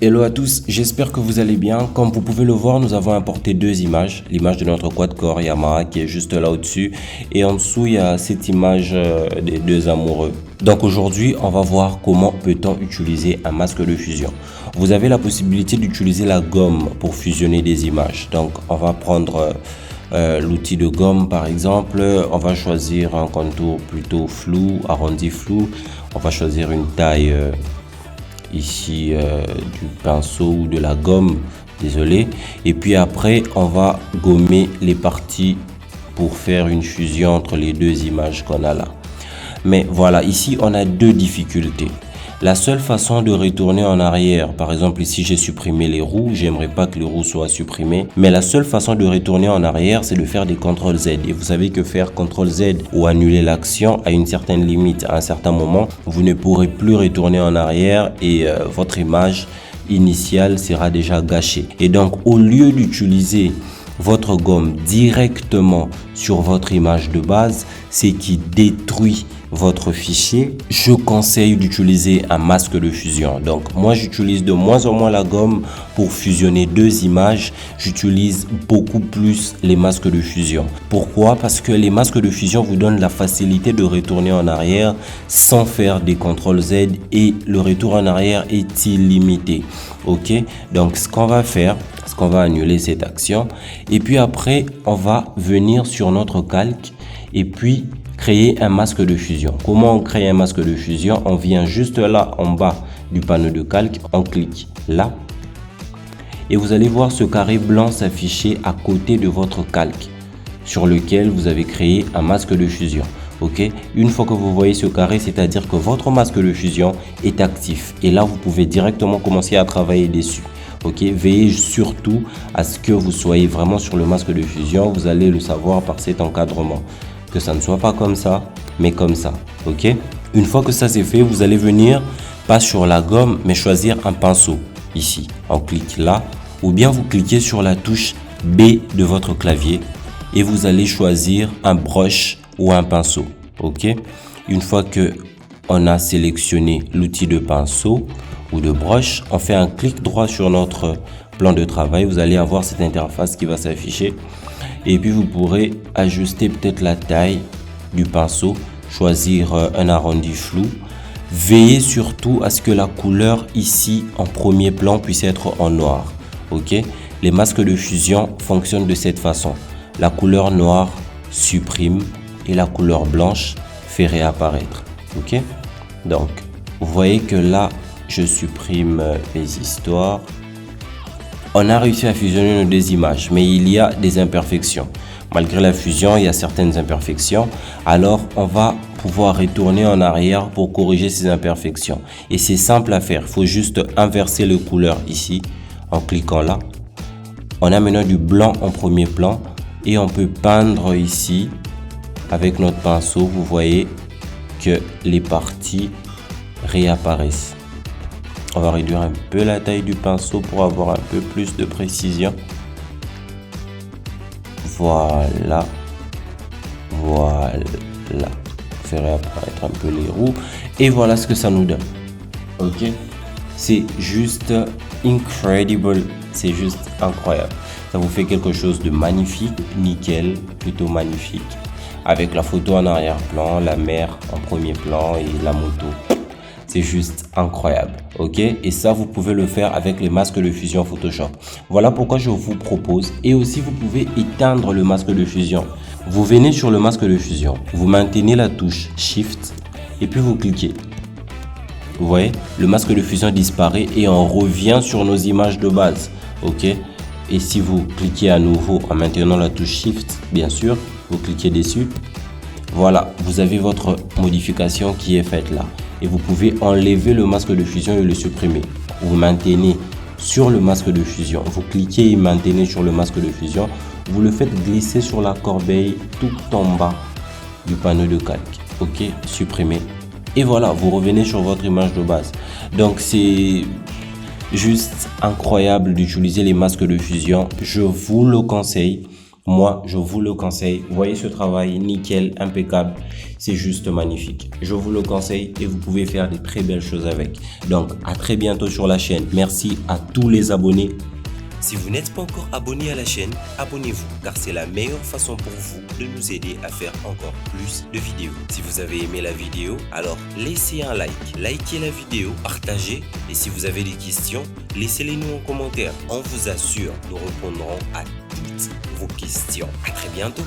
Hello à tous, j'espère que vous allez bien. Comme vous pouvez le voir, nous avons importé deux images. L'image de notre quad-core Yamaha qui est juste là au-dessus. Et en dessous, il y a cette image des deux amoureux. Donc aujourd'hui, on va voir comment peut-on utiliser un masque de fusion. Vous avez la possibilité d'utiliser la gomme pour fusionner des images. Donc on va prendre l'outil de gomme par exemple. On va choisir un contour plutôt flou, arrondi flou. On va choisir une taille... ici du pinceau ou de la gomme, désolé, et puis après on va gommer les parties pour faire une fusion entre les deux images qu'on a là. Mais voilà, ici on a deux difficultés. La seule façon de retourner en arrière, par exemple ici j'ai supprimé les roues, j'aimerais pas que les roues soient supprimées, mais la seule façon de retourner en arrière c'est de faire des CTRL Z. Et vous savez que faire CTRL Z ou annuler l'action à une certaine limite, à un certain moment, vous ne pourrez plus retourner en arrière et votre image initiale sera déjà gâchée. Et donc au lieu d'utiliser votre gomme directement sur votre image de base, c'est qui détruit votre fichier, je conseille d'utiliser un masque de fusion. Donc moi j'utilise de moins en moins la gomme pour fusionner deux images, j'utilise beaucoup plus les masques de fusion. Pourquoi? Parce que les masques de fusion vous donnent la facilité de retourner en arrière sans faire des CTRL Z et le retour en arrière est illimité. Ok, donc ce qu'on va faire, c'est qu'on va annuler cette action et puis après on va venir sur notre calque et puis créer un masque de fusion. Comment on crée un masque de fusion? On vient juste là en bas du panneau de calque, on clique là et vous allez voir ce carré blanc s'afficher à côté de votre calque sur lequel vous avez créé un masque de fusion. Ok, une fois que vous voyez ce carré, c'est-à-dire que votre masque de fusion est actif et là vous pouvez directement commencer à travailler dessus. Ok, veillez surtout à ce que vous soyez vraiment sur le masque de fusion. Vous allez le savoir par cet encadrement, que ça ne soit pas comme ça mais comme ça. Ok, une fois que ça c'est fait, vous allez venir pas sur la gomme mais choisir un pinceau ici. On clique là ou bien vous cliquez sur la touche B de votre clavier et vous allez choisir un brush ou un pinceau. Ok, une fois que on a sélectionné l'outil de pinceau ou de brush, on fait un clic droit sur notre plan de travail. Vous allez avoir cette interface qui va s'afficher et puis vous pourrez ajuster peut-être la taille du pinceau, choisir un arrondi flou. Veillez surtout à ce que la couleur ici en premier plan puisse être en noir. Ok, les masques de fusion fonctionnent de cette façon. La couleur noire supprime et la couleur blanche fait réapparaître. Ok, donc vous voyez que là je supprime les histoires. On a réussi à fusionner nos deux images, mais il y a des imperfections. Malgré la fusion, il y a certaines imperfections. Alors, on va pouvoir retourner en arrière pour corriger ces imperfections. Et c'est simple à faire. Il faut juste inverser les couleurs ici en cliquant là. On a maintenant du blanc en premier plan et on peut peindre ici avec notre pinceau. Vous voyez que les parties réapparaissent. On va réduire un peu la taille du pinceau pour avoir un peu plus de précision. Voilà. Voilà. Faire réapparaître un peu les roues. Et voilà ce que ça nous donne. Ok. C'est juste incredible. C'est juste incroyable. Ça vous fait quelque chose de magnifique. Nickel. Plutôt magnifique. Avec la photo en arrière-plan, la mer en premier plan et la moto. C'est juste incroyable, ok? Et ça, vous pouvez le faire avec les masques de fusion Photoshop. Voilà pourquoi je vous propose. Et aussi, vous pouvez éteindre le masque de fusion. Vous venez sur le masque de fusion, vous maintenez la touche Shift et puis vous cliquez. Vous voyez, le masque de fusion disparaît et on revient sur nos images de base, ok? Et si vous cliquez à nouveau en maintenant la touche Shift, bien sûr, vous cliquez dessus. Voilà, vous avez votre modification qui est faite là. Et vous pouvez enlever le masque de fusion et le supprimer. Vous maintenez sur le masque de fusion. Vous cliquez et maintenez sur le masque de fusion. Vous le faites glisser sur la corbeille tout en bas du panneau de calque. Ok, supprimer. Et voilà, vous revenez sur votre image de base. Donc c'est juste incroyable d'utiliser les masques de fusion. Je vous le conseille. Moi, je vous le conseille. Vous voyez ce travail nickel, impeccable. C'est juste magnifique. Je vous le conseille et vous pouvez faire de très belles choses avec. Donc, à très bientôt sur la chaîne. Merci à tous les abonnés. Si vous n'êtes pas encore abonné à la chaîne, abonnez-vous car c'est la meilleure façon pour vous de nous aider à faire encore plus de vidéos. Si vous avez aimé la vidéo, alors laissez un like, likez la vidéo, partagez et si vous avez des questions, laissez-les nous en commentaire. On vous assure, nous répondrons à toutes vos questions. À très bientôt.